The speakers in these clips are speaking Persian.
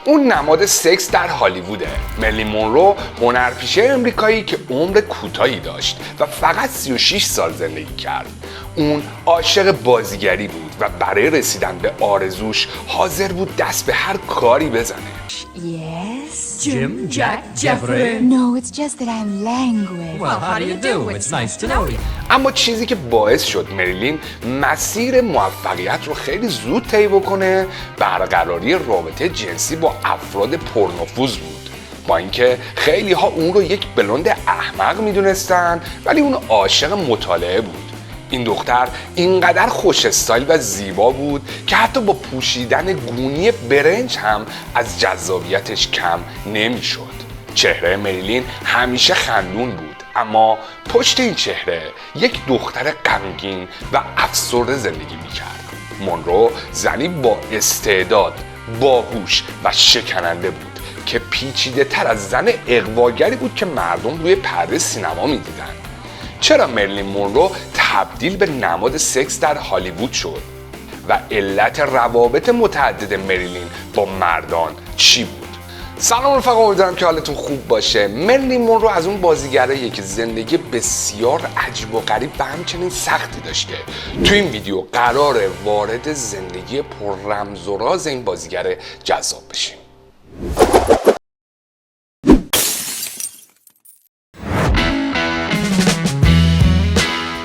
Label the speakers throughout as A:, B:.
A: اون نماد سکس در هالیووده. مرلین مونرو هنرپیشه امریکایی که عمر کوتاهی داشت و فقط 36 سال زندگی کرد. اون عاشق بازیگری بود و برای رسیدن به آرزوش حاضر بود دست به هر کاری بزنه.
B: Yes?
C: Jim, Jack, Jeffrey.
B: No, it's just that I'm languid.
C: Well, how do you do? It's nice to know you.
A: اما چیزی که باعث شد مریلین مسیر موفقیت رو خیلی زود طی بکنه برقراری رابطه جنسی با افراد پرنفوذ بود. با اینکه خیلی ها اون رو یک بلوند احمق میدونستن، ولی اون عاشق مطالعه بود. این دختر اینقدر خوش استایل و زیبا بود که حتی با پوشیدن گونی برنج هم از جذابیتش کم نمیشد. چهره مریلین همیشه خندون بود، اما پشت این چهره یک دختر غمگین و افسرده زندگی میکرد. مونرو زنی با استعداد، باهوش و شکننده بود که پیچیده تر از زن اغواگری بود که مردم روی پرده سینما میدیدن. چرا مرلین مونرو تبدیل به نماد سکس در هالیوود شد و علت روابط متعدد مریلین با مردان چی بود؟ سلام رفقا، امیدوارم که حالتون خوب باشه. مرلین مونرو از اون بازیگراییه که زندگی بسیار عجیب و غریب و همچنین سختی داشته. تو این ویدیو قراره وارد زندگی پر رمز و راز این بازیگر جذاب بشیم.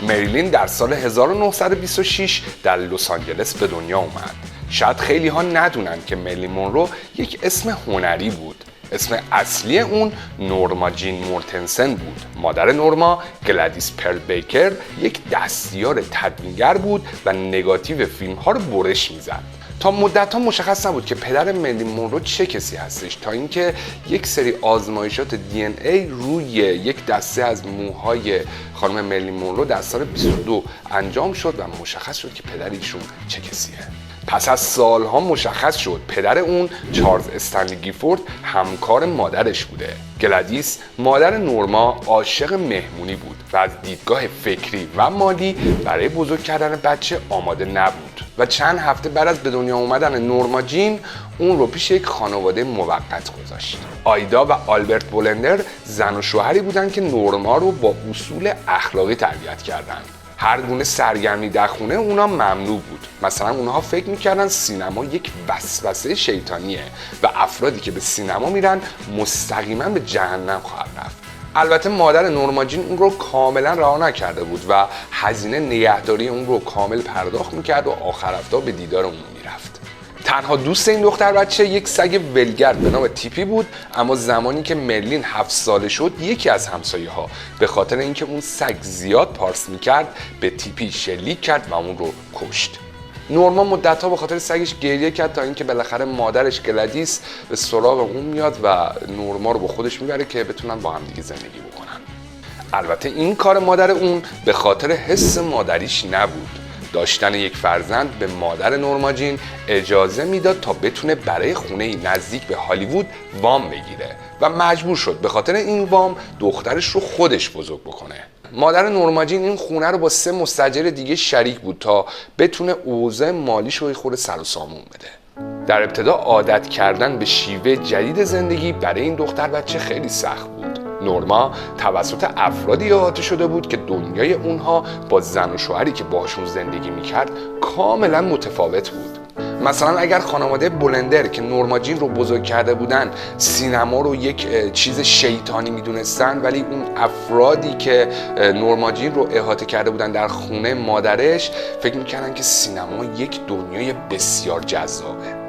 A: مریلین در سال 1926 در لس آنجلس به دنیا اومد. شاید خیلی ها ندونن که مرلین مونرو یک اسم هنری بود. اسم اصلی اون نورما جین مورتنسن بود. مادر نورما، گلادیس پرل بیکر، یک دستیار تدوینگر بود و نگاتیو فیلم ها رو برش میزد. تا مدت‌ها مشخص نبود که پدر مرلین مونرو چه کسی هستش، تا اینکه یک سری آزمایشات DNA روی یک دسته از موهای خانم مرلین مونرو در سال 22 انجام شد و مشخص شد که پدر ایشون چه کسیه. پس از سالها مشخص شد پدر اون چارلز استنلی گیفورد همکار مادرش بوده. گلادیس مادر نورما عاشق مهمونی بود و از دیدگاه فکری و مالی برای بزرگ کردن بچه آماده نبود و چند هفته بعد از به دنیا اومدن نورما جین اون رو پیش یک خانواده موقت گذاشت. آیدا و آلبرت بولندر زن و شوهری بودن که نورما رو با اصول اخلاقی تربیت کردن. هر گونه سرگرمی در خونه اونا ممنوع بود. مثلا اونها فکر میکردن سینما یک وسوسه شیطانیه و افرادی که به سینما میرن مستقیما به جهنم خواهد رفت. البته مادر نورما جین اون رو کاملا رها نکرده بود و هزینه نگهداری اون رو کامل پرداخت میکرد و آخر هفته به دیدار اون میرفت. تنها دوست این دختر بچه یک سگ ولگرد به نام تیپی بود، اما زمانی که مرلین 7 ساله شد یکی از همسایه ها به خاطر اینکه اون سگ زیاد پارس میکرد به تیپی شلیک کرد و اون رو کشت. نورما مدت‌ها به خاطر سگش گریه کرد تا اینکه بالاخره مادرش گلادیس به سراغ اون میاد و نورما رو با خودش میبره که بتونن با هم دیگه زندگی بکنن. البته این کار مادر اون به خاطر حس مادریش نبود. داشتن یک فرزند به مادر نورما جین اجازه میداد تا بتونه برای خونه نزدیک به هالیوود وام بگیره و مجبور شد به خاطر این وام دخترش رو خودش بزرگ بکنه. مادر نورما جین این خونه رو با 3 مستاجر دیگه شریک بود تا بتونه اوضاع مالیش رو خود سر و سامون بده. در ابتدا عادت کردن به شیوه جدید زندگی برای این دختر بچه خیلی سخت بود. نورما توسط افرادی احاطه شده بود که دنیای اونها با زن و شوهری که باشون زندگی میکرد کاملا متفاوت بود. مثلا اگر خانواده بولندر که نورما جین رو بزرگ کرده بودن سینما رو یک چیز شیطانی میدونستن، ولی اون افرادی که نورما جین رو احاطه کرده بودن در خونه مادرش فکر میکردن که سینما یک دنیای بسیار جذابه.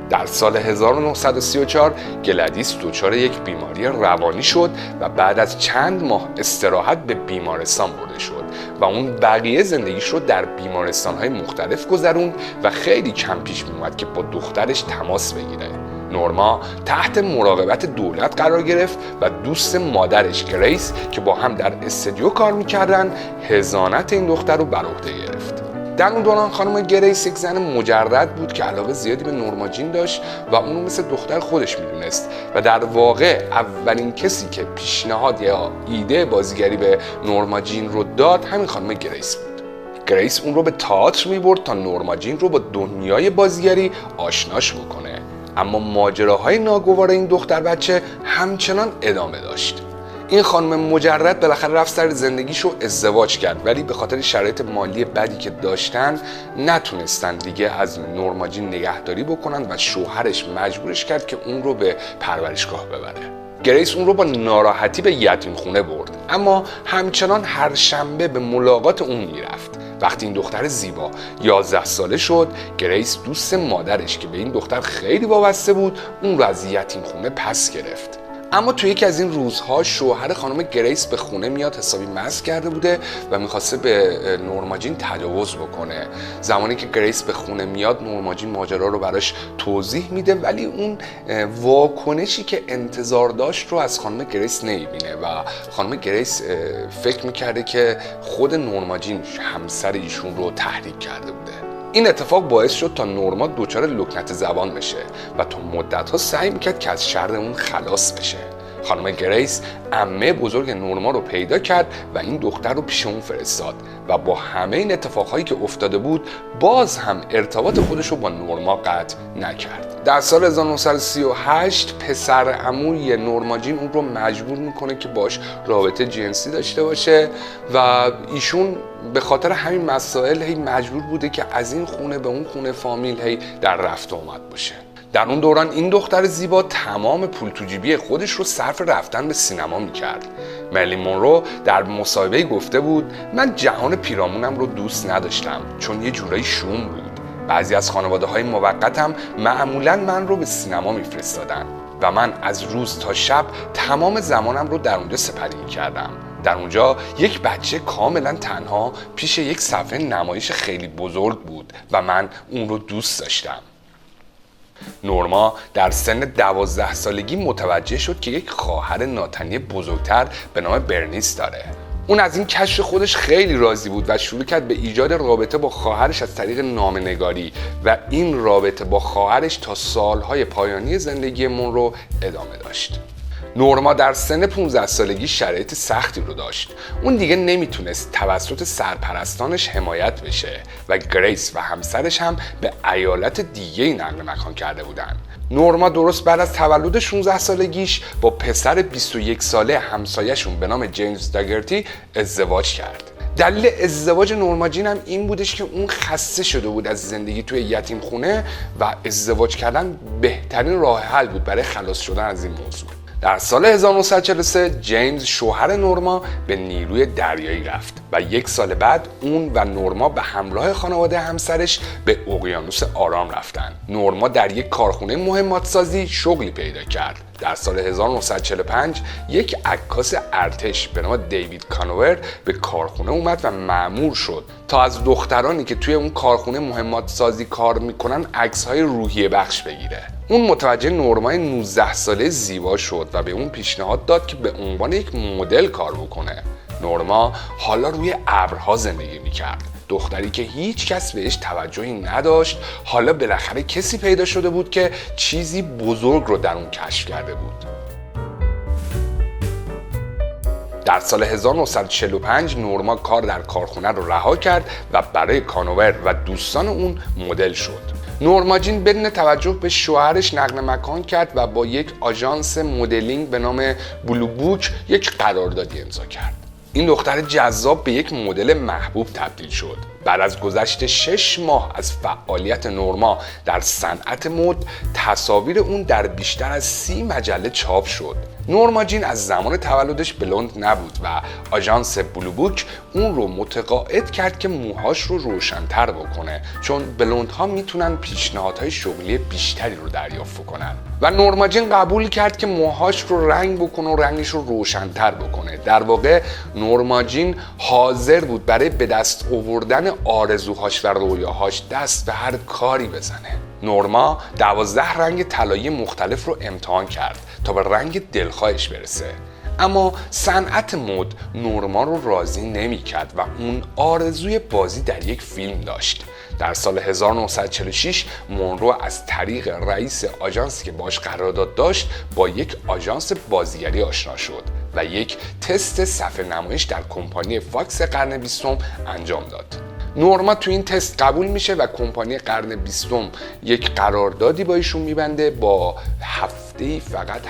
A: در سال 1934 گلادیس دچار یک بیماری روانی شد و بعد از چند ماه استراحت به بیمارستان برده شد و اون بقیه زندگیش رو در بیمارستان‌های مختلف گذروند و خیلی کم پیش می‌اومد که با دخترش تماس بگیره. نورما تحت مراقبت دولت قرار گرفت و دوست مادرش گریس که با هم در استودیو کار می‌کردن حضانت این دختر رو بر عهده گرفت. در اون دوران خانم گریس یک زن مجرد بود که علاقه زیادی به نورما جین داشت و اونو مثل دختر خودش میدونست و در واقع اولین کسی که پیشنهاد یا ایده بازیگری به نورما جین رو داد همین خانم گریس بود. گریس اون رو به تئاتر میبرد تا نورما جین رو با دنیای بازیگری آشناش بکنه. اما ماجراهای ناگوار این دختر بچه همچنان ادامه داشت. این خانم مجرد بالاخره رفت سر زندگیشو ازدواج کرد، ولی به خاطر شرایط مالی بدی که داشتن نتونستن دیگه از نورما جین نگهداری بکنن و شوهرش مجبورش کرد که اون رو به پرورشگاه ببره. گریس اون رو با ناراحتی به یتیم خونه برد، اما همچنان هر شنبه به ملاقات اون میرفت. وقتی این دختر زیبا 11 ساله شد، گریس دوست مادرش که به این دختر خیلی وابسته بود اون رو از یتیم خونه پس گرفت. اما توی یکی از این روزها شوهر خانم گریس به خونه میاد، حسابی مست کرده بوده و میخواسته به نورما جین تجاوز بکنه. زمانی که گریس به خونه میاد نورما جین ماجرا رو براش توضیح میده، ولی اون واکنشی که انتظار داشت رو از خانم گریس نمیبینه و خانم گریس فکر میکرده که خود نورما جین همسر ایشون رو تحریک کرده بوده. این اتفاق باعث شد تا نورما دچار لکنت زبان بشه و تا مدت‌ها سعی میکرد که از شر اون خلاص بشه. خانم گریس عمه بزرگ نورما رو پیدا کرد و این دختر رو پیش اون فرستاد و با همه این اتفاقهایی که افتاده بود باز هم ارتباط خودش رو با نورما قطع نکرد. در سال 1938 پسر عموی نورما جین اون رو مجبور میکنه که باش رابطه جنسی داشته باشه و ایشون به خاطر همین مسائل هی مجبور بوده که از این خونه به اون خونه فامیل هی در رفت و آمد باشه. در اون دوران این دختر زیبا تمام پول تو جیبی خودش رو صرف رفتن به سینما میکرد. مرلین مونرو در مصاحبه‌ای گفته بود من جهان پیرامونم رو دوست نداشتم چون یه جورایی شوم بود. بعضی از خانواده‌های موقتم معمولاً من رو به سینما میفرستادن و من از روز تا شب تمام زمانم رو در اونجا سپری میکردم. در اونجا یک بچه کاملا تنها پیش یک صفحه نمایش خیلی بزرگ بود و من اون رو دوست داشتم. نورما در سن 12 سالگی متوجه شد که یک خواهر ناتنی بزرگتر به نام برنیس داره. اون از این کشف خودش خیلی راضی بود و شروع کرد به ایجاد رابطه با خواهرش از طریق نامه‌نگاری و این رابطه با خواهرش تا سالهای پایانی زندگی مونرو ادامه داشت. نورما در سن 15 سالگی شرایط سختی رو داشت. اون دیگه نمیتونست توسط سرپرستانش حمایت بشه و گریس و همسرش هم به ایالت دیگه‌ای نقل مکان کرده بودن. نورما درست بعد از تولد 16 سالگیش با پسر 21 ساله همسایه‌شون به نام جیمز داگرتی ازدواج کرد. دلیل ازدواج نورما جین هم این بودش که اون خسته شده بود از زندگی توی یتیم خونه و ازدواج کردن بهترین راه حل بود برای خلاص شدن از این موضوع. در سال 1943 جیمز شوهر نورما به نیروی دریایی رفت و یک سال بعد اون و نورما به همراه خانواده همسرش به اقیانوس آرام رفتن. نورما در یک کارخونه مهمات سازی شغلی پیدا کرد. در سال 1945 یک عکاس ارتش به نام دیوید کانور به کارخونه اومد و مأمور شد تا از دخترانی که توی اون کارخونه مهمات سازی کار میکنن عکس‌های روحیه بخش بگیره. اون متوجه نورمای 19 ساله زیبا شد و به اون پیشنهاد داد که به عنوان یک مدل کار بکنه. نورما حالا روی ابرها زندگی میکرد. دختری که هیچ کس بهش توجهی نداشت حالا بالاخره کسی پیدا شده بود که چیزی بزرگ رو در اون کشف کرده بود. در سال 1945 نورما کار در کارخونه رو رها کرد و برای کانوور و دوستان اون مدل شد. نورما جین بدون توجه به شوهرش نقل مکان کرد و با یک آژانس مدلینگ به نام بلو بوک یک قراردادی امضا کرد. این دختر جذاب به یک مدل محبوب تبدیل شد. بعد از گذشت 6 ماه از فعالیت نورما در صنعت مد، تصاویر اون در بیشتر از 30 مجله چاپ شد. نورما جین از زمان تولدش بلوند نبود و آژانس بلو بوک اون رو متقاعد کرد که موهاش رو روشن‌تر بکنه، چون بلوندها میتونن پیشنهادهای شغلی بیشتری رو دریافت کنن و نورما جین قبول کرد که موهاش رو رنگ بکنه و رنگش رو روشن‌تر بکنه. در واقع نورما جین حاضر بود برای به دست آوردن آرزوهاش و رویاهاش دست به هر کاری بزنه. نورما 12 رنگ طلایی مختلف رو امتحان کرد تا به رنگ دلخواهش برسه، اما صنعت مد نورما رو راضی نمی‌کرد و اون آرزوی بازی در یک فیلم داشت. در سال 1946 مونرو از طریق رئیس آژانسی که باش قرارداد داشت با یک آژانس بازیگری آشنا شد و یک تست صفحه نمایش در کمپانی فاکس قرن 20 انجام داد. نورما تو این تست قبول میشه و کمپانی قرن 20 یک قراردادی با ایشون میبنده با هفته‌ای فقط $75.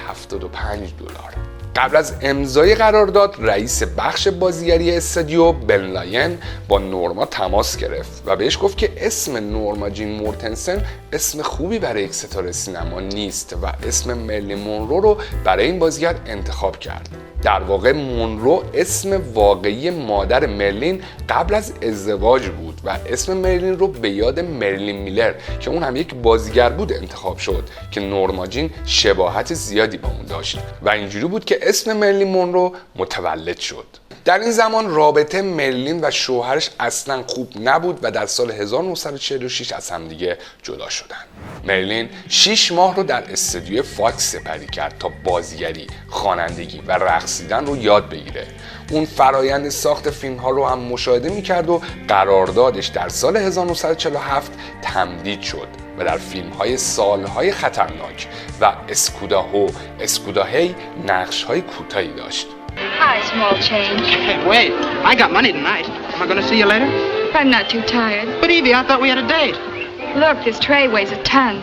A: قبل از امضای قرارداد رئیس بخش بازیگری استودیو بن لاین با نورما تماس گرفت و بهش گفت که اسم نورما جین مورتنسن اسم خوبی برای یک ستاره سینما نیست و اسم مرلین مونرو رو برای این بازیگر انتخاب کرد. در واقع مونرو اسم واقعی مادر مرلین قبل از ازدواج بود و اسم مرلین رو به یاد مرلین میلر که اون هم یک بازیگر بود انتخاب شد که نورما جین شباهت زیادی با اون داشت و اینجوری بود که اسم مرلین مونرو متولد شد. در این زمان رابطه مرلین و شوهرش اصلا خوب نبود و در سال 1946 از همدیگه جدا شدن. مرلین 6 ماه رو در استودیو فاکس سپری کرد تا بازیگری، خوانندگی و رقصیدن رو یاد بگیره. اون فرایند ساخت فیلم ها رو هم مشاهده میکرد و قراردادش در سال 1947 تمدید شد و در فیلم های سالهای خطرناک و اسکوداهی نقش های کوتاهی داشت.
D: Hi, small change.
E: Hey, wait. I got money tonight. Am I going to see you later?
D: I'm not too tired.
E: But Evie, I thought we had a date.
D: Look, this tray weighs a ton.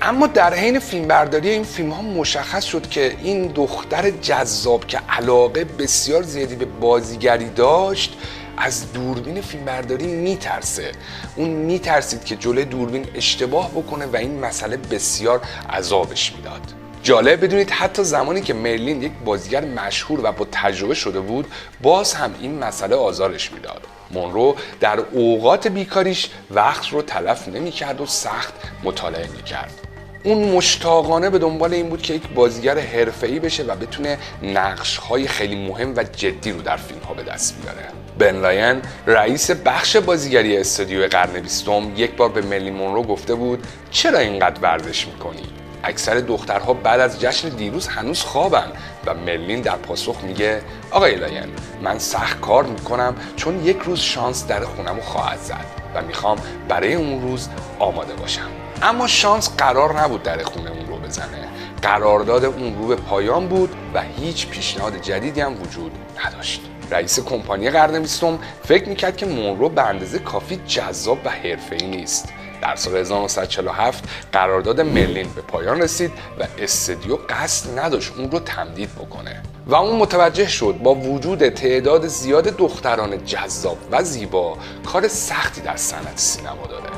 A: اما در حین فیلمبرداری این فیلم ها مشخص شد که این دختر جذاب که علاقه بسیار زیادی به بازیگری داشت از دوربین فیلمبرداری میترسه. اون میترسید که جلوی دوربین اشتباه بکنه و این مسئله بسیار عذابش میداد. جالب بدونید حتی زمانی که مرلین یک بازیگر مشهور و با تجربه شده بود باز هم این مسئله آزارش میداد. مونرو در اوقات بیکاریش وقت رو تلف نمی‌کرد و سخت مطالعه می‌کرد. اون مشتاقانه به دنبال این بود که یک بازیگر حرفه‌ای بشه و بتونه نقش‌های خیلی مهم و جدی رو در فیلم‌ها به دست بیاره. بن لاین رئیس بخش بازیگری استودیو قرن 20 یک بار به مرلین مونرو گفته بود چرا اینقدر ورزش می‌کنی؟ اکثر دخترها بعد از جشن دیروز هنوز خوابن و مرلین در پاسخ میگه آقای لاین من سخت کار میکنم چون یک روز شانس در خونمو خواهد زد و میخوام برای اون روز آماده باشم. اما شانس قرار نبود در خونه اون رو بزنه. قرارداد اون رو به پایان بود و هیچ پیشنهاد جدیدی هم وجود نداشت. رئیس کمپانی قرن 20 فکر میکرد که مونرو به اندازه کافی جذاب و حرفه‌ای نیست. در سال 1947 قرارداد مرلین به پایان رسید و استودیو قصد نداشت اون رو تمدید بکنه و اون متوجه شد با وجود تعداد زیاد دختران جذاب و زیبا کار سختی در صنعت سینما داره.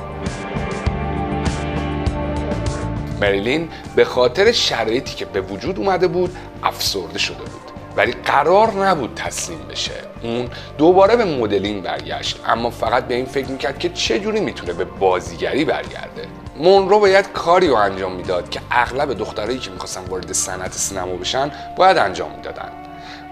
A: مرلین به خاطر شرایطی که به وجود اومده بود افسرده شده بود ولی قرار نبود تسلیم بشه. اون دوباره به مدلینگ برگشت اما فقط به این فکر میکرد که چجوری میتونه به بازیگری برگرده. مونرو باید کاری رو انجام میداد که اغلب دخترایی که میخواستن وارد صنعت سینما بشن باید انجام میدادن.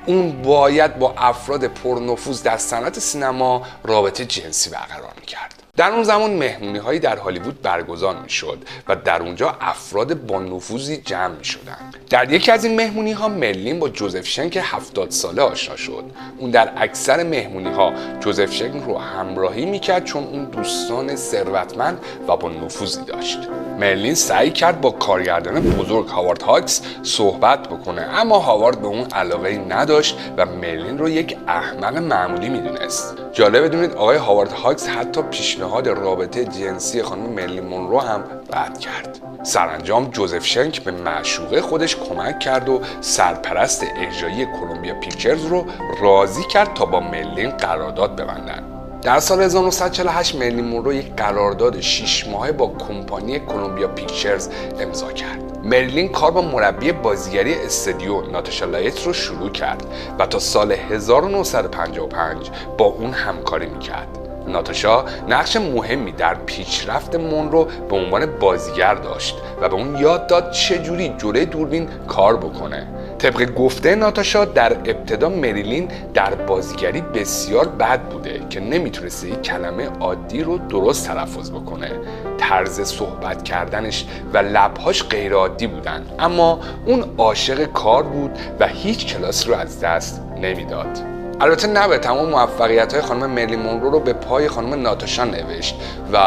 A: اون باید با افراد پرنفوذ در صنعت سینما رابطه جنسی برقرار میکرد. در اون زمان مهمونی‌هایی در هالیوود برگزار می‌شد و در اونجا افراد با نفوذی جمع می‌شدن. در یکی از این مهمونی‌ها مرلین با جوزف شنک 70 ساله آشنا شد. اون در اکثر مهمونی‌ها جوزف شنک رو همراهی می‌کرد چون اون دوستان ثروتمند و با نفوذی داشت. مرلین سعی کرد با کارگردان بزرگ هاوارد هاکس صحبت بکنه اما هاوارد به اون علاقه‌ای نداشت و مرلین رو یک احمق معمولی می‌دونست. جالب بدونید آقای هاوارد هاکس حتی پیشنهاد رابطه جنسی خانم مرلین مونرو هم رد کرد. سرانجام جوزف شنک به معشوقه خودش کمک کرد و سرپرست اجرایی کلمبیا پیکچرز رو راضی کرد تا با مرلین قرارداد ببندن. در سال 1948 مرلین مونرو یک قرارداد 6 ماهه با کمپانی کلمبیا پیکچرز امضا کرد. مرلین کار با مربی بازیگری استودیو ناتاشا لایت رو شروع کرد و تا سال 1955 با اون همکاری میکرد. ناتاشا نقش مهمی در پیشرفت مونرو به عنوان بازیگر داشت و به اون یاد داد چجوری جلوی دوربین کار بکنه. طبق گفته ناتاشا در ابتدا مرلین در بازیگری بسیار بد بوده که نمیتونسته یک کلمه عادی رو درست تلفظ بکنه. طرز صحبت کردنش و لبهاش غیر عادی بودن اما اون عاشق کار بود و هیچ کلاس رو از دست نمیداد. البته نباید تمام موفقیت‌های خانم مرلین مونرو رو به پای خانم ناتاشا نوشت و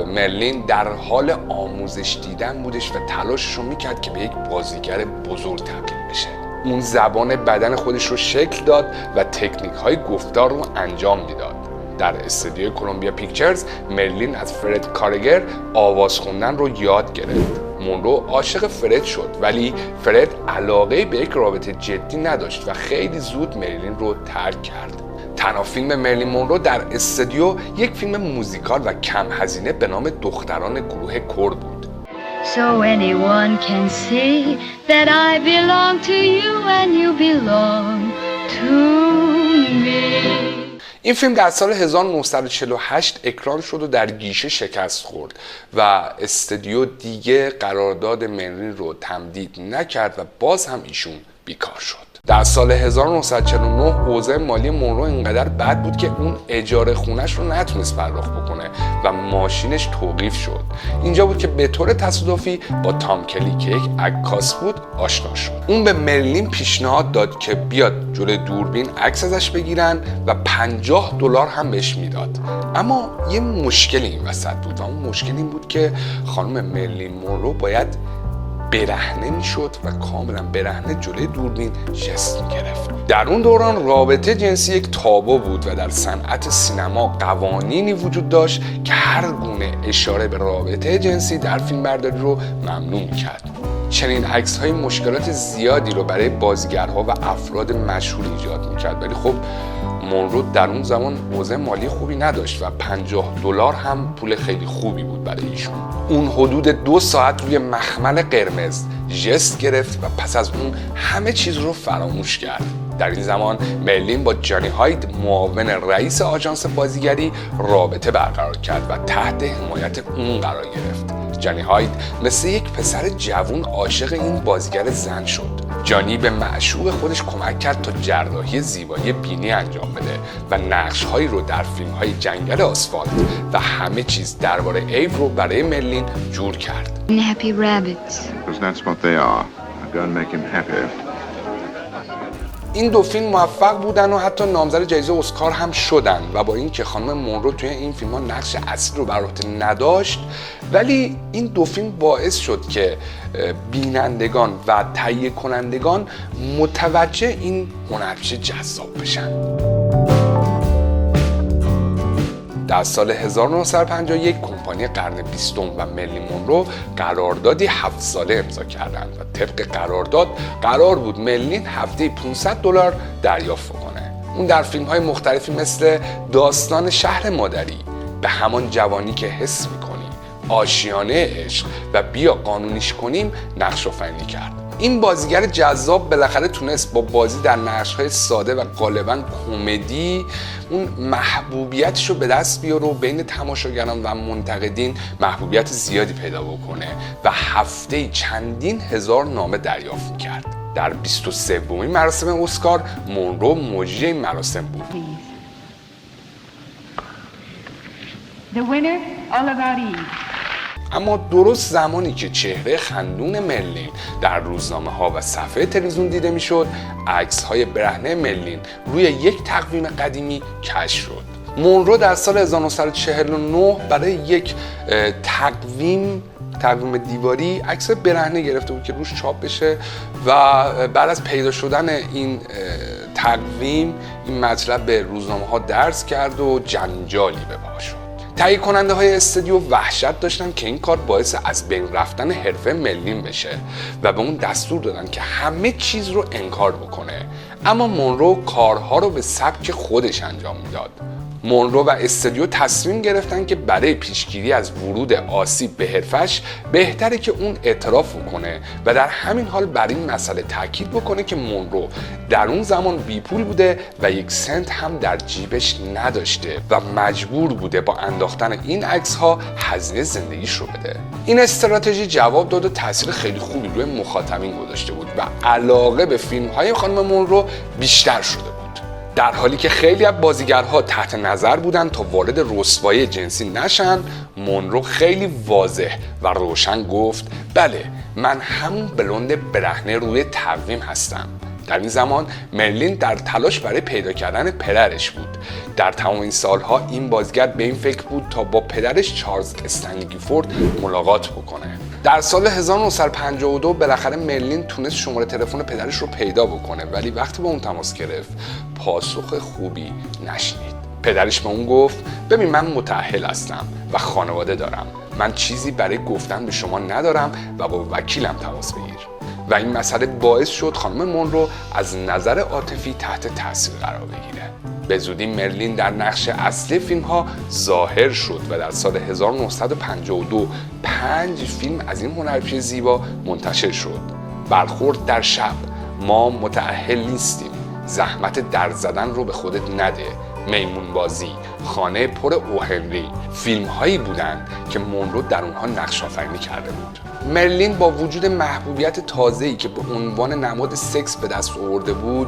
A: مرلین در حال آموزش دیدن بودش و تلاشش رو میکرد که به یک بازیگر بزرگ تبدیل بشه. اون زبان بدن خودش رو شکل داد و تکنیک‌های گفتار رو انجام میداد. در استودیوی کلمبیا پیکچرز مرلین از فرد کارگر آواز خوندن رو یاد گرفت. مونرو عاشق فرد شد، ولی فرد علاقه به یک رابطه جدی نداشت و خیلی زود مرلین رو ترک کرد. تنها فیلم مرلین مونرو در استودیو یک فیلم موزیکال و کم هزینه به نام دختران گروه کور بود.
D: So anyone can see that I belong to you and you belong to me.
A: این فیلم در سال 1948 اکران شد و در گیشه شکست خورد و استودیو دیگه قرارداد مرلین رو تمدید نکرد و باز هم ایشون بیکار شد. در سال 1949 اوضاع مالی مونرو اینقدر بد بود که اون اجاره خونش رو نتونست پرداخت بکنه و ماشینش توقیف شد. اینجا بود که به طور تصادفی با تام کلی که یک عکاس بود آشنا شد. اون به مرلین پیشنهاد داد که بیاد جلوی دوربین عکس ازش بگیرن و $50 هم بهش میداد. اما یه مشکلی این وسط بود و اون مشکل این بود که خانم مرلین مونرو باید برهنه میشد و کاملا برهنه جلوی دوربین ژست میگرفت. در اون دوران رابطه جنسی یک تابو بود و در صنعت سینما قوانینی وجود داشت که هر گونه اشاره به رابطه جنسی در فیلم برداری رو ممنوع میکرد. چنین عکس‌های مشکلات زیادی رو برای بازیگرها و افراد مشهور ایجاد میکرد، ولی خب مونرو در اون زمان اوضاع مالی خوبی نداشت و $50 هم پول خیلی خوبی بود برای ایشون. اون حدود 2 ساعت روی مخمل قرمز ژست گرفت و پس از اون همه چیز رو فراموش کرد. در این زمان مرلین با جانی هاید معاون رئیس آژانس بازیگری رابطه برقرار کرد و تحت حمایت اون قرار گرفت. جانی هاید مثل یک پسر جوان عاشق این بازیگر زن شد. جانی به معشوق خودش کمک کرد تا جراحی زیبایی بینی انجام بده و نقش‌هایی رو در فیلم‌های جنگل آسفالت و همه چیز درباره ایو رو برای مرلین جور کرد.
D: Happy rabbits.
F: Because that's what they are. I'm going to make him happy.
A: این دو فیلم موفق بودن و حتی نامزد جایزه اسکار هم شدن و با اینکه خانم مونرو توی این فیلم‌ها نقش اصلی رو بر عهده نداشت، ولی این دو فیلم باعث شد که بینندگان و تهیه کنندگان متوجه این هنرپیشه جذاب بشن. در سال 1951 کمپانی قرن 20 و مرلین مونرو قراردادی 7 ساله امضا کردند و طبق قرارداد قرار بود مرلین هفته‌ای $500 دریافت کنه. اون در فیلم‌های مختلفی مثل داستان شهر مادری، به همان جوانی که حس می‌کنی، آشیانه عشق و بیا قانونیش کنیم نقش آفرینی کرد. این بازیگر جذاب بالاخره تونست با بازی در نقش‌های ساده و غالباً کمدی اون محبوبیتش رو به دست بیاره و بین تماشاگران و منتقدین محبوبیت زیادی پیدا بکنه و هفته‌ای چندین هزار نامه دریافت می‌کرد. در 23مین مراسم اسکار مونرو مجری این مراسم بود.
B: The winner, all about Eve.
A: اما درست زمانی که چهره خندون مرلین در روزنامه‌ها و صفحه تلویزیون دیده میشد، عکس‌های برهنه مرلین روی یک تقویم قدیمی کشف شد. مونرو در سال 1949 برای یک تقویم دیواری عکس برهنه گرفته بود که روش چاپ بشه و بعد از پیدا شدن این تقویم این مطلب به روزنامه‌ها درز کرد و جنجالی به پا شد. تهیه کننده های استودیو وحشت داشتن که این کار باعث از بین رفتن حرفه مرلین بشه و به اون دستور دادن که همه چیز رو انکار بکنه، اما مونرو کارها رو به سبک خودش انجام میداد. مونرو و استودیو تصمیم گرفتن که برای پیشگیری از ورود آسیب به حرفش بهتره که اون اعتراف بکنه و در همین حال بر این مسئله تاکید بکنه که مونرو در اون زمان بیپول بوده و 1 سنت هم در جیبش نداشته و مجبور بوده با انداختن این عکس‌ها هزینه زندگیش رو بده. این استراتژی جواب داد و تاثیر خیلی خوبی روی مخاطبین گذاشته بود و علاقه به فیلم‌های خانم مونرو بیشتر شده بود. در حالی که خیلی از بازیگرها تحت نظر بودن تا وارد رسوایی جنسی نشن، مونرو خیلی واضح و روشن گفت بله، من همون بلوند برهنه روی تقویم هستم. در این زمان مرلین در تلاش برای پیدا کردن پدرش بود. در تمام این سالها این بازیگر به این فکر بود تا با پدرش چارلز استنلی گیفورد ملاقات بکنه. در سال 1952 بالاخره مرلین تونست شماره تلفن پدرش رو پیدا بکنه، ولی وقتی با اون تماس گرفت پاسخ خوبی نشنید. پدرش به اون گفت ببین من متأهل هستم و خانواده دارم. من چیزی برای گفتن به شما ندارم و با وکیلم تماس بگیر. و این مسئله باعث شد خانم مونرو از نظر عاطفی تحت تاثیر قرار بگیره. به زودی مرلین در نقش اصلی فیلم ها ظاهر شد و در سال 1952 5 فیلم از این هنرپیشه زیبا منتشر شد. برخورد در شب، ما متأهل نیستیم، زحمت در زدن رو به خودت نده، میمون بازی، خانه پر اوهنری، فیلم هایی بودند که مونرو در اونها نقش آفرینی کرده بود. مرلین با وجود محبوبیت تازه‌ای که به عنوان نماد سکس به دست آورده بود،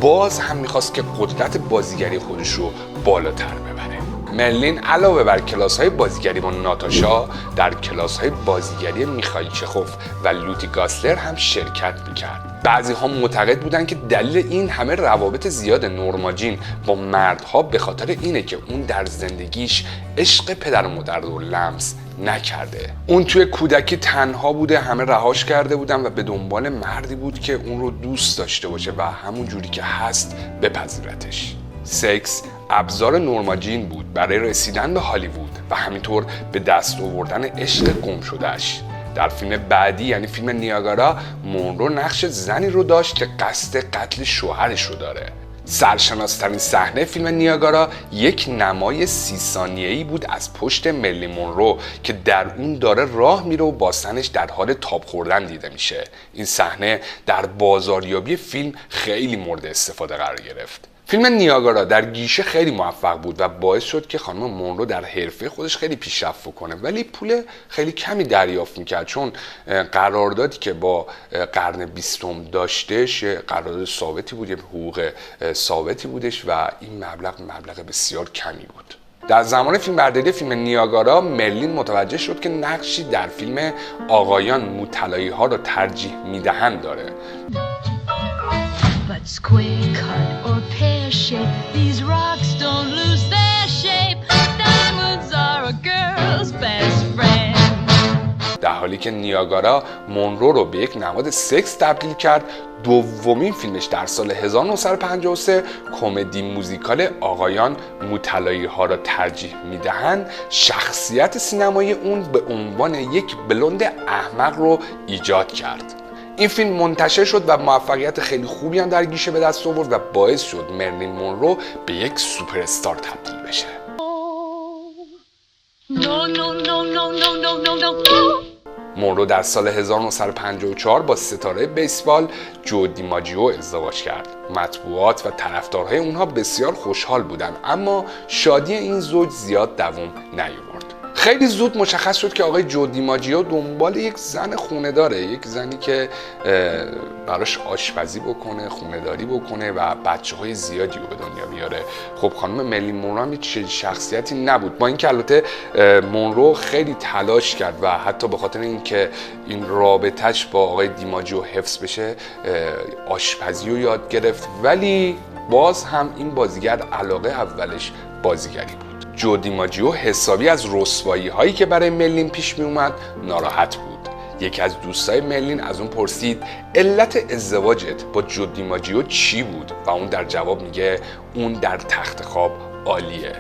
A: باز هم میخواست که قدرت بازیگری خودش رو بالاتر ببره. مرلین علاوه بر کلاس‌های بازیگری با ناتاشا، در کلاس‌های بازیگری میخائیل چخوف و لوتی گاسلر هم شرکت میکرد. بعضی ها معتقد بودند که دلیل این همه روابط زیاد نورما جین با مردها به خاطر اینه که اون در زندگیش عشق پدر و مادر رو لمس نکرده. اون توی کودکی تنها بوده، همه رهاش کرده بودن و به دنبال مردی بود که اون رو دوست داشته باشه و همون جوری که هست بپذیرتش. سکس ابزار نورما جین بود برای رسیدن به هالیوود و همینطور به دست آوردن عشق گم شدهش. در فیلم بعدی یعنی فیلم نیاگارا، مونرو نقش زنی رو داشت که قصد قتل شوهرش رو داره. سرشناس‌ترین صحنه فیلم نیاگارا یک نمای 30 ثانیه‌ای بود از پشت مرلین مونرو که در اون داره راه میره و باسنش در حال تاب خوردن دیده میشه. این صحنه در بازاریابی فیلم خیلی مورد استفاده قرار گرفت. فیلم نیاگارا در گیشه خیلی موفق بود و باعث شد که خانم مونرو در حرفه خودش خیلی پیشرفت کنه، ولی پول خیلی کمی دریافت میکرد چون قراردادی که با قرن 20 داشتش قرارداد ثابتی بود، حقوق ثابتی بودش و این مبلغ بسیار کمی بود. در زمان فیلمبرداری فیلم نیاگارا، مرلین متوجه شد که نقشی در فیلم آقایان مو طلایی ها را ترجیح میدهند داره.
D: But square cut or pear shape, these rocks don't lose their shape. Diamonds are a girl's best friend.
A: در حالی که نیاگارا مونرو رو به یک نماد سکس تبدیل کرد، دومین فیلمش در سال 1953 کمدی موزیکال آقایان مو طلایی ها را ترجیح میدهند، شخصیت سینمایی اون به عنوان یک بلوند احمق رو ایجاد کرد. این فیلم منتشر شد و موفقیت خیلی خوبی هم در گیشه به دست آورد و باعث شد مرلین مونرو به یک سوپر استار تبدیل بشه. مونرو در سال 1954 با ستاره بیسبال جو دیماجیو ازدواج کرد. مطبوعات و طرفدارهای اونها بسیار خوشحال بودند، اما شادی این زوج زیاد دوام نیاورد. خیلی زود مشخص شد که آقای جو دیماجیو دنبال یک زن خونه داره، یک زنی که براش آشپزی بکنه، خونه داری بکنه و بچه های زیادی رو به دنیا بیاره. خب خانم مرلین مونرو هم هیچ شخصیتی نبود، با اینکه البته مونرو خیلی تلاش کرد و حتی به خاطر اینکه این رابطش با آقای دیماجیو حفظ بشه آشپزی رو یاد گرفت، ولی باز هم این بازیگر علاقه اولش بازیگری بود. جو دیماجیو حسابی از رسوایی هایی که برای مرلین پیش می اومد ناراحت بود. یکی از دوستای مرلین از اون پرسید علت ازدواجت با جو دیماجیو چی بود و اون در جواب میگه اون در تخت خواب عالیه.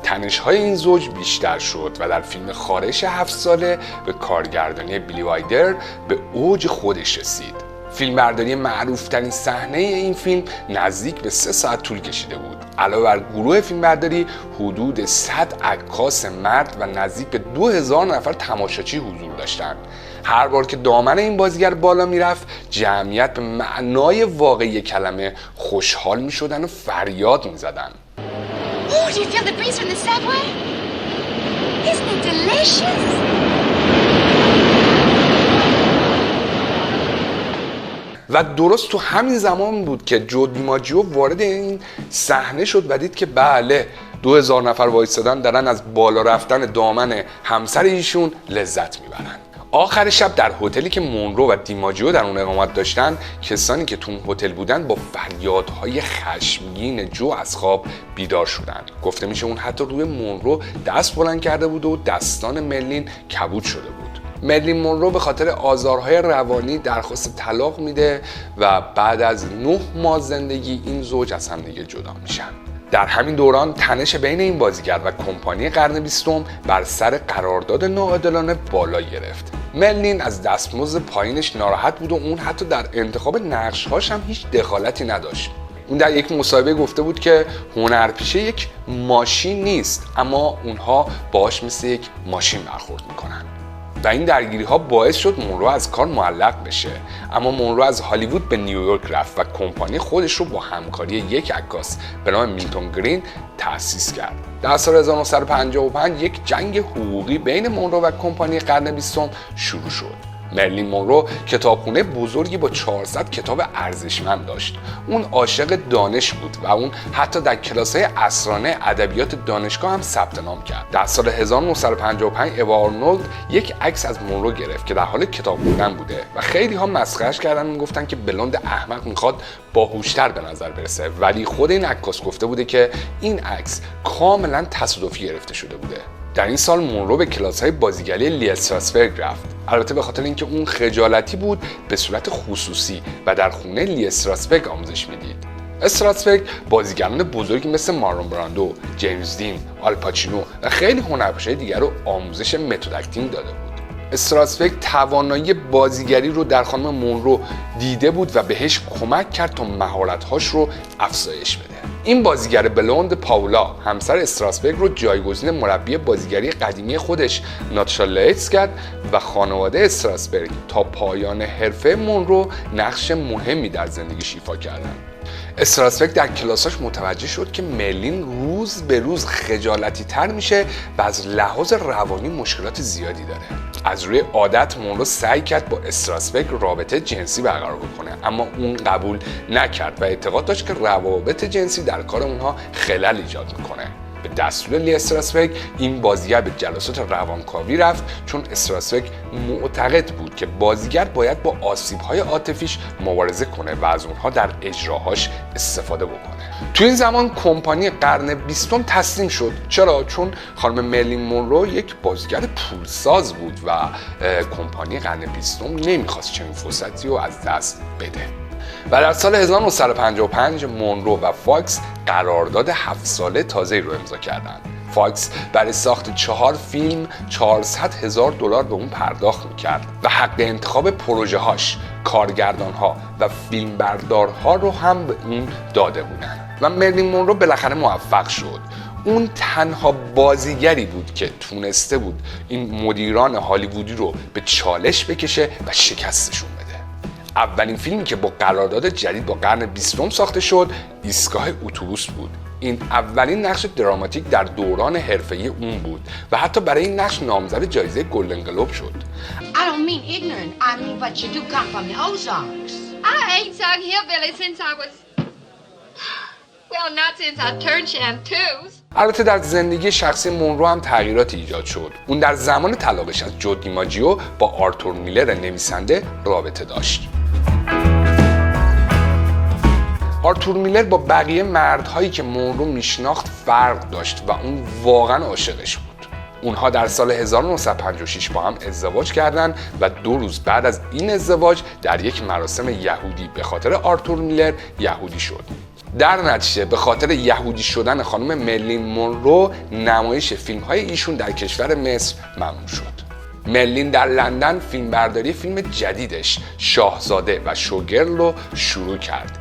A: تنش‌های این زوج بیشتر شد و در فیلم خارش 7 ساله به کارگردانی بیلی وایدر به اوج خودش رسید. فیلمبرداری معروفترین صحنه این فیلم نزدیک به 3 ساعت طول کشیده بود. علاوه بر گروه فیلمبرداری حدود 100 عکاس مرد و نزدیک به 2000 نفر تماشاچی حضور داشتند. هر بار که دامن این بازیگر بالا میرفت، جمعیت به معنای واقعی کلمه خوشحال میشدن و فریاد میزدن.
G: Oh, do you feel the breeze from the subway? Isn't it delicious?
A: و درست تو همین زمان بود که جو دیماجیو وارد این صحنه شد و دید که بله 2000 نفر وایسادن دارن از بالا رفتن دامن همسر ایشون لذت میبرن. آخر شب در هتلی که مونرو و دیماجیو در اون اقامت داشتن، کسانی که تو اون هتل بودن با فریادهای خشمگین جو از خواب بیدار شدن. گفته میشه اون حتی روی مونرو دست بلند کرده بود و دستان مرلین کبود شده بود. مرلین مونرو به خاطر آزارهای روانی درخواست طلاق میده و بعد از 9 ماه زندگی این زوج از هم دیگه جدا میشن. در همین دوران تنش بین این بازیگر و کمپانی قرن 20 بر سر قرارداد ناعادلانه بالا گرفت. مرلین از دستمزد پایینش ناراحت بود و اون حتی در انتخاب نقش‌هاش هم هیچ دخالتی نداشت. اون در یک مصاحبه گفته بود که هنرپیشه یک ماشین نیست، اما اونها باهاش مثل یک ماشین برخورد میکنن. و این درگیری ها باعث شد مونرو از کار معلق بشه، اما مونرو از هالیوود به نیویورک رفت و کمپانی خودش رو با همکاری یک عکاس به نام میلتون گرین تأسیس کرد. در سال 1955 یک جنگ حقوقی بین مونرو و کمپانی قرن 20 شروع شد. مرلین مونرو کتابخونه بزرگی با 400 کتاب ارزشمند داشت. اون عاشق دانش بود و اون حتی در کلاس‌های عصرانه ادبیات دانشگاه هم ثبت نام کرد. در سال 1955 اوا آرنولد یک عکس از مونرو گرفت که در حال کتاب خوندن بوده و خیلی ها مسخره‌اش کردن، میگفتن که بلوند احمق میخواد باهوشتر به نظر برسه، ولی خود این عکاس گفته بوده که این عکس کاملا تصادفی گرفته شده بوده. در این سال مونرو به کلاس‌های بازیگری لی استراسبرگ رفت. البته به خاطر اینکه اون خجالتی بود به صورت خصوصی و در خونه لی استراسبرگ آموزش میدید. استراسبرگ بازیگران بزرگی مثل مارلون براندو، جیمز دین، آل پاچینو و خیلی هنرپیشه‌های دیگر رو آموزش متد اکتینگ داده بود. استراسبرگ توانایی بازیگری رو در خانم مونرو دیده بود و بهش کمک کرد تا مهارت‌هاش رو افزایش بده. این بازیگر بلوند پاولا همسر استراسبرگ رو جایگزین مربی بازیگری قدیمی خودش ناتاشا لیتس کرد و خانواده استراسبرگ تا پایان حرفه مونرو نقش مهمی در زندگیش ایفا کردند. استراسبرگ در کلاساش متوجه شد که مرلین روز به روز خجالتی تر میشه و از لحاظ روانی مشکلات زیادی داره. از روی عادت مونرو سعی کرد با استراسبرگ رابطه جنسی برقرار بکنه، اما اون قبول نکرد و اعتقاد داشت که روابط جنسی در کار اونها خلل ایجاد میکنه. به دستور لی استراسبرگ این بازیگر به جلسات روانکاوی رفت، چون استراسبرگ معتقد بود که بازیگر باید با آسیب‌های عاطفیش مبارزه کنه و از اونها در اجراهاش استفاده بکنه. تو این زمان کمپانی قرن 20 تسلیم شد. چرا؟ چون خانم مرلین مونرو یک بازیگر پولساز بود و کمپانی قرن 20 نمیخواست چنین فرصتی رو از دست بده. و در سال 1955 مونرو و فاکس قرارداد 7 ساله تازه‌ای رو امضا کردند. فاکس برای ساخت 4 فیلم $400,000 به اون پرداخت میکرد و حق انتخاب پروژه‌هاش، کارگردان‌ها و فیلمبردارها رو هم به اون داده بودن و مرلین مونرو بالاخره موفق شد. اون تنها بازیگری بود که تونسته بود این مدیران هالیوودی رو به چالش بکشه و شکستشون بده. اولین فیلمی که با قرارداد جدید با قرن 20 ساخته شد ایستگاه اتوبوس بود. این اولین نقش دراماتیک در دوران حرفه‌ای اون بود و حتی برای این نقش نامزد جایزه گلدن گلوب شد.
H: I don't mean ignorant. I mean, but you do come from the Ozarks.
G: I ain't sung hillbilly since I was... Well, not since I turned shantoos.
A: البته در زندگی شخصی مونرو هم تغییراتی ایجاد شد. اون در زمان طلاقش از جو دیماجیو با آرتور میلر نویسنده رابطه داشت. آرتور میلر با بقیه مردهایی که مونرو میشناخت فرق داشت و اون واقعا عاشقش بود. اونها در سال 1956 با هم ازدواج کردند و 2 روز بعد از این ازدواج در یک مراسم یهودی به خاطر آرتور میلر یهودی شد. در نتیجه به خاطر یهودی شدن خانم مرلین مونرو نمایش فیلم‌های ایشون در کشور مصر ممنوع شد. مرلین در لندن فیلمبرداری فیلم جدیدش شاهزاده و شوگرل رو شروع کرد.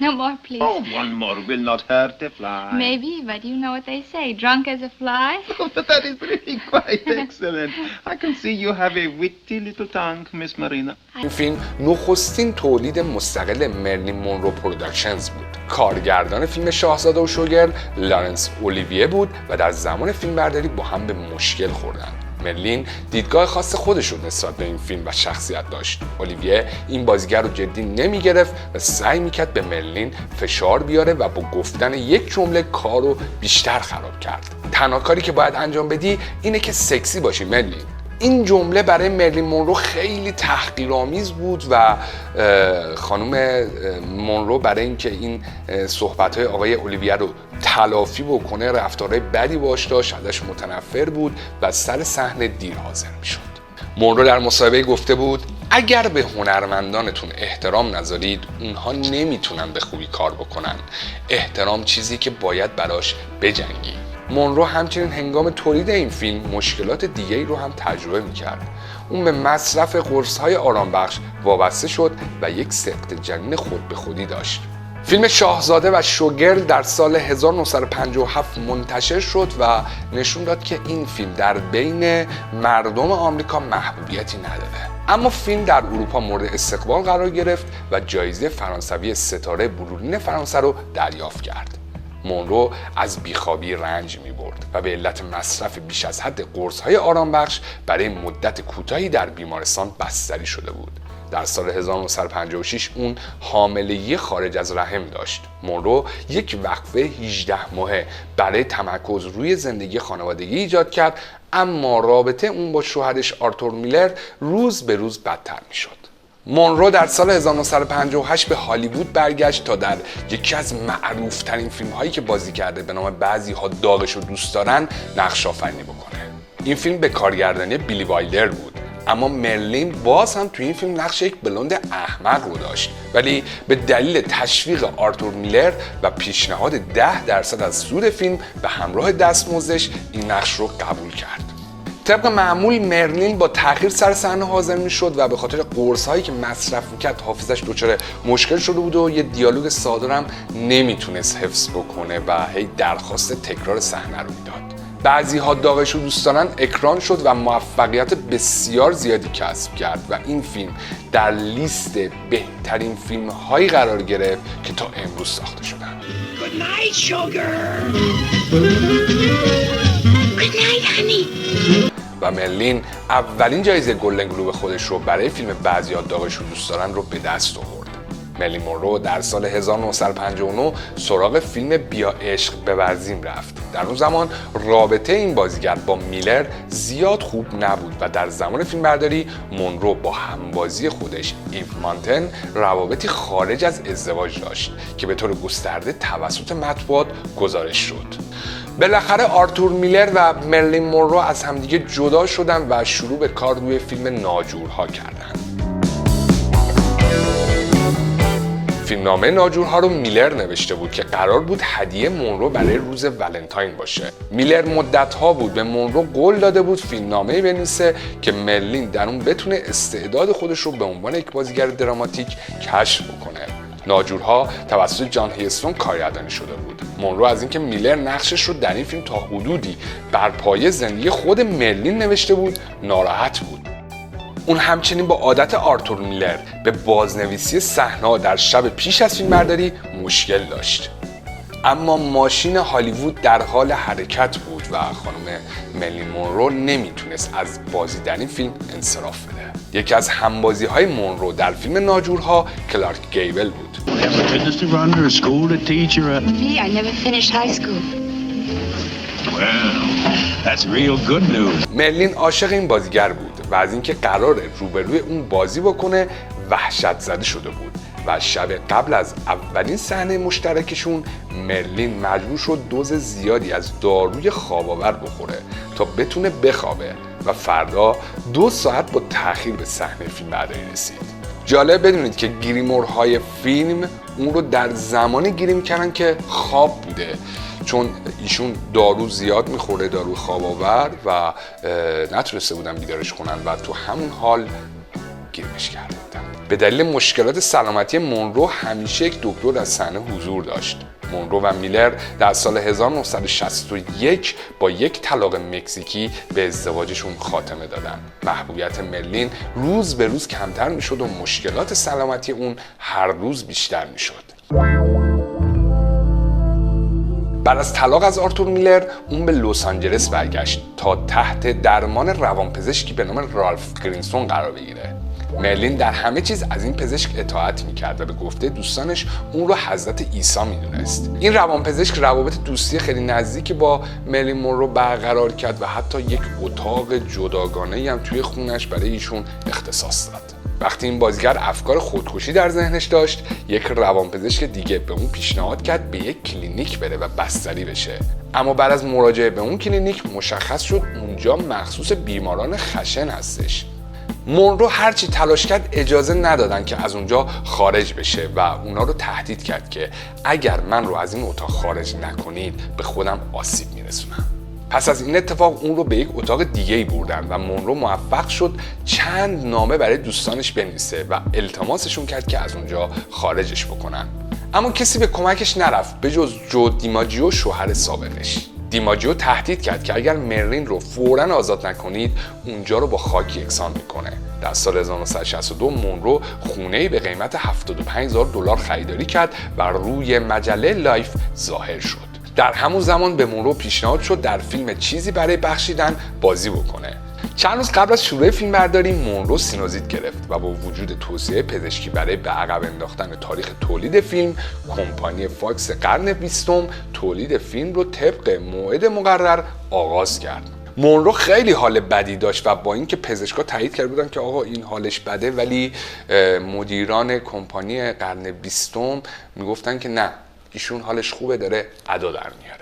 B: No more, please.
F: Oh, one more will not hurt a fly.
B: Maybe, but you know what they say, drunk as a fly.
F: Oh, but that is really quite excellent. I can see you have a witty little tongue, Miss Marina.
A: این فیلم نخستین تولید مستقل مرلین مونرو پروداکشنز بود. کارگردان فیلم شاهزاده و شوگرل لارنس اولیویه بود و در زمان فیلمبرداری با هم به مشکل خوردن. مرلین دیدگاه خاص خودش رو نسبت به این فیلم و شخصیت داشت. اولیویه این بازیگر رو جدی نمی گرفت و سعی میکرد به مرلین فشار بیاره و با گفتن یک جمله کار رو بیشتر خراب کرد. تنها کاری که باید انجام بدی اینه که سکسی باشی مرلین. این جمله برای مرلین مونرو خیلی تحقیرآمیز بود و خانم مونرو برای اینکه این صحبت‌های آقای اولیویه رو تلافی بکنه رفتارهای بدی باش داشت، ازش متنفر بود و سر صحنه دیر حاضر می‌شد. مونرو در مصاحبه گفته بود اگر به هنرمندانتون احترام نذارید اونها نمیتونن به خوبی کار بکنن. احترام چیزی که باید براش بجنگی. مونرو همچنین هنگام تولید این فیلم مشکلات دیگه‌ای رو هم تجربه میکرد. اون به مصرف قرص‌های آرامبخش وابسته شد و یک سقط جنین خود به خودی داشت. فیلم شاهزاده و شوگرل در سال 1957 منتشر شد و نشون داد که این فیلم در بین مردم آمریکا محبوبیتی نداره. اما فیلم در اروپا مورد استقبال قرار گرفت و جایزه فرانسوی ستاره برولین فرانسه رو دریافت کرد. مونرو از بیخوابی رنج می‌برد و به علت مصرف بیش از حد قرص‌های آرامبخش برای مدت کوتاهی در بیمارستان بستری شده بود. در سال 1956 اون حاملگی خارج از رحم داشت. مونرو یک وقفه 18 ماهه برای تمرکز روی زندگی خانوادگی ایجاد کرد، اما رابطه اون با شوهرش آرتور میلر روز به روز بدتر میشد. مونرو در سال 1958 به هالیوود برگشت تا در یکی از معروفترین فیلم هایی که بازی کرده به نام بعضی ها داغش رو دوست دارن نقش آفرینی بکنه. این فیلم به کارگردانی بیلی وایلدر بود، اما مرلین باز هم توی این فیلم نقش یک بلوند احمق رو داشت، ولی به دلیل تشویق آرتور میلر و پیشنهاد 10% از سود فیلم به همراه دستمزدش این نقش رو قبول کرد. طبق معمول مرلین با تأخیر سر صحنه حاضر میشد و به خاطر قرص‌هایی که مصرف میکرد حافظش دچار مشکل شده بود و یه دیالوگ ساده هم نمیتونست حفظ بکنه و هی درخواست تکرار صحنه رو میداد. بعضی ها داغش رو دوست دارن اکران شد و موفقیت بسیار زیادی کسب کرد و این فیلم در لیست بهترین فیلم هایی قرار گرفت که تا امروز ساخته شدن.
I: Good night, sugar. Good night, honey.
A: و مرلین اولین جایزه گلدن گلوب خودش رو برای فیلم بعضی ها داغش رو دوست دارن رو به دست آورد. مرلین مونرو در سال 1959 سراغ فیلم بیا عشق بورزیم رفت. در اون زمان رابطه این بازیگر با میلر زیاد خوب نبود و در زمان فیلمبرداری مونرو با همبازی خودش ایو مانتن روابطی خارج از ازدواج داشت که به طور گسترده توسط مطبوعات گزارش شد. بالاخره آرتور میلر و مرلین مونرو از همدیگه جدا شدن و شروع به کار روی فیلم ناجورها کردند. فیلمنامه ناجورها رو میلر نوشته بود که قرار بود هدیه مونرو برای روز ولنتاین باشه. میلر مدت‌ها بود به مونرو قول داده بود فیلمنامه‌ای بنویسه که مرلین در اون بتونه استعداد خودش رو به عنوان یک بازیگر دراماتیک کشف بکنه. ناجورها توسط جان هیستون کارگردانی شده بود. مونرو از اینکه میلر نقشش رو در این فیلم تا حدودی بر پایه زندگی خود مرلین نوشته بود ناراحت بود. اون همچنین با عادت آرتور میلر به بازنویسی صحنه‌ها در شب پیش از فیلمبرداری مشکل داشت. اما ماشین هالیوود در حال حرکت بود و خانم مرلین مونرو نمیتونست از بازی در این فیلم انصراف بده. یکی از همبازی‌های مونرو در فیلم ناجورها کلارک گیبل بود.
B: Me, I never finished high school.
I: That's real good news.
A: مرلین عاشق این بازیگر بود و از اینکه قراره روبروی اون بازی بکنه وحشت زده شده بود و شب قبل از اولین صحنه مشترکشون مرلین مجبور شد دوز زیادی از داروی خواب‌آور بخوره تا بتونه بخوابه و فردا 2 ساعت با تأخیر به صحنه فیلمبرداری رسید. جالب بدونید که گریمورهای فیلم اون رو در زمانی گیری می‌کردن که خواب بوده، چون ایشون دارو زیاد میخوره، دارو خواب‌آور، و نتونسته بودن بیدارش کنن و تو همون حال گیرش کرده بودن. به دلیل مشکلات سلامتی مونرو همیشه یک دکتر در صحنه حضور داشت. مونرو و میلر در سال 1961 با یک طلاق مکزیکی به ازدواجشون خاتمه دادن. محبوبیت مرلین روز به روز کمتر میشد و مشکلات سلامتی اون هر روز بیشتر میشد. بعد از طلاق از آرتور میلر اون به لس آنجلس برگشت تا تحت درمان روانپزشکی به نام رالف گرینسون قرار بگیره. مرلین در همه چیز از این پزشک اطاعت میکرد و به گفته دوستانش اون رو حضرت عیسی میدونست. این روانپزشک روابط دوستی خیلی نزدیکی با مرلین مونرو برقرار کرد و حتی یک اتاق جداگانه‌ای هم توی خونش برای ایشون اختصاص داد. وقتی این بازیگر افکار خودکشی در ذهنش داشت، یک روانپزشک دیگه به اون پیشنهاد کرد به یک کلینیک بره و بستری بشه. اما بعد از مراجعه به اون کلینیک مشخص شد اونجا مخصوص بیماران خشن هستش. مونرو هرچی تلاش کرد اجازه ندادن که از اونجا خارج بشه و اونا رو تهدید کرد که اگر من رو از این اتاق خارج نکنید به خودم آسیب میرسونم. پس از این اتفاق اون رو به یک اتاق دیگه‌ای بردن و مونرو موفق شد چند نامه برای دوستانش بنویسه و التماسشون کرد که از اونجا خارجش بکنن. اما کسی به کمکش نرفت به جز جو دیماجیو، شوهر سابقش. دیماجیو تهدید کرد که اگر مرلین رو فوراً آزاد نکنید اونجا رو با خاک یکسان میکنه. در سال 1962 مونرو خونه‌ای به قیمت $75,000 خریداری کرد و روی مجله لایف ظاهر شد. در همون زمان به مونرو پیشنهاد شد در فیلم چیزی برای بخشیدن بازی بکنه. چند روز قبل از شروع فیلمبرداری مونرو سینوزیت گرفت و با وجود توصیه پزشکی برای به عقب انداختن تاریخ تولید فیلم، کمپانی فاکس قرن 20 تولید فیلم رو طبق موعد مقرر آغاز کرد. مونرو خیلی حال بدی داشت و با اینکه پزشکا تایید کرده بودن که آقا این حالش بده، ولی مدیران کمپانی قرن 20 میگفتن که نه، ایشون حالش خوبه، داره ادا در میاره.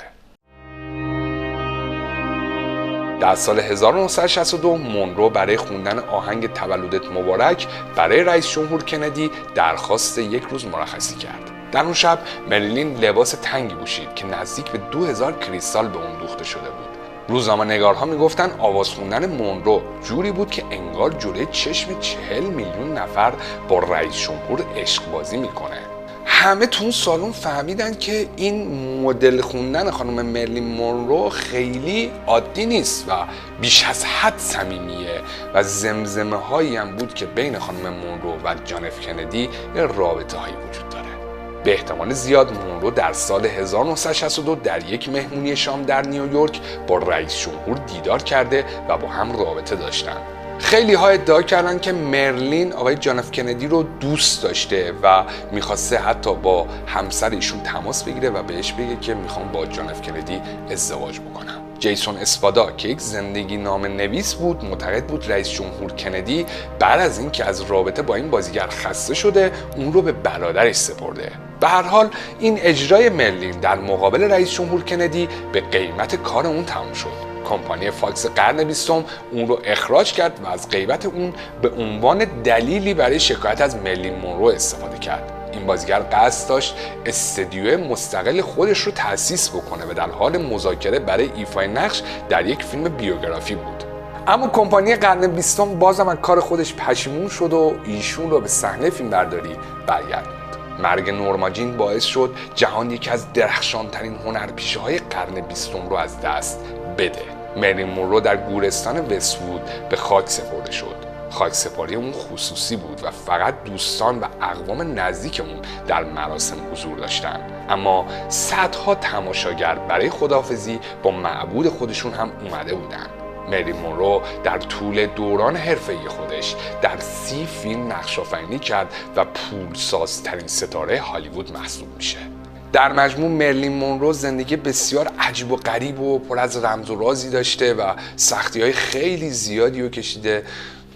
A: در سال 1962 مونرو برای خوندن آهنگ تولدت مبارک برای رئیس جمهور کندی درخواست یک روز مرخصی کرد. در اون شب مریلین لباس تنگی پوشید که نزدیک به 2000 کریستال به اون دوخته شده بود. روزنامه‌نگارها میگفتن آواز خوندن مونرو جوری بود که انگار جلوی چشم 40 میلیون نفر با رئیس جمهور عشق بازی میکنه. همه تو اون سالن فهمیدن که این مدل خوندن خانم مرلین مونرو خیلی عادی نیست و بیش از حد صمیمیه و زمزمه هایی هم بود که بین خانم مونرو و جان اف کندی رابطه هایی وجود داره. به احتمال زیاد مونرو در سال 1962 در یک مهمونی شام در نیویورک با رئیس جمهور دیدار کرده و با هم رابطه داشتن. خیلی ها ادعا کردن که مرلین آقای جان اف کندی رو دوست داشته و میخواسته حتی با همسر ایشون تماس بگیره و بهش بگه که میخوام با جان اف کندی ازدواج بکنم. جیسون اسپادا که یک زندگی نامه نویس بود معتقد بود رئیس جمهور کندی بعد از اینکه از رابطه با این بازیگر خسته شده اون رو به برادرش سپرده. به هر حال این اجرای مرلین در مقابل رئیس جمهور کندی به قیمت کار اون تموم شد. کمپانی فاکس قرن 20 اون رو اخراج کرد و از غیبت اون به عنوان دلیلی برای شکایت از مرلین مونرو استفاده کرد. این بازیگر قصد داشت استدیو مستقل خودش رو تأسیس بکنه و در حال مذاکره برای ایفای نقش در یک فیلم بیوگرافی بود. اما کمپانی قرن 20 بازم از کار خودش پشیمون شد و ایشون رو به صحنه فیلمبرداری برگردوند. مرگ نورما جین باعث شد جهان یکی از درخشانترین هنرپیشه‌های قرن 20 رو از دست بده. مرلین مونرو در گورستان وست‌وود به خاک سپرده شد. خاک سپاری اون خصوصی بود و فقط دوستان و اقوام نزدیک اون در مراسم حضور داشتن. اما صدها تماشاگر برای خداحافظی با معبود خودشون هم اومده بودن. مرلین مونرو در طول دوران حرفه‌ای خودش در 30 فیلم نقش‌آفرینی کرد و پولسازترین ستاره هالیوود محسوب میشه. در مجموع مرلین مونرو زندگی بسیار عجیب و غریب و پر از رمز و رازی داشته و سختی‌های خیلی زیادی رو کشیده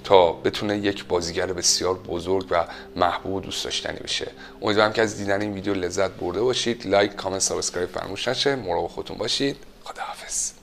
A: تا بتونه یک بازیگر بسیار بزرگ و محبوب و دوست داشتنی بشه. امیدوارم که از دیدن این ویدیو لذت برده باشید. لایک، کامنت، سابسکرایب فراموش نشه. مراقب خودتون باشید. خداحافظ.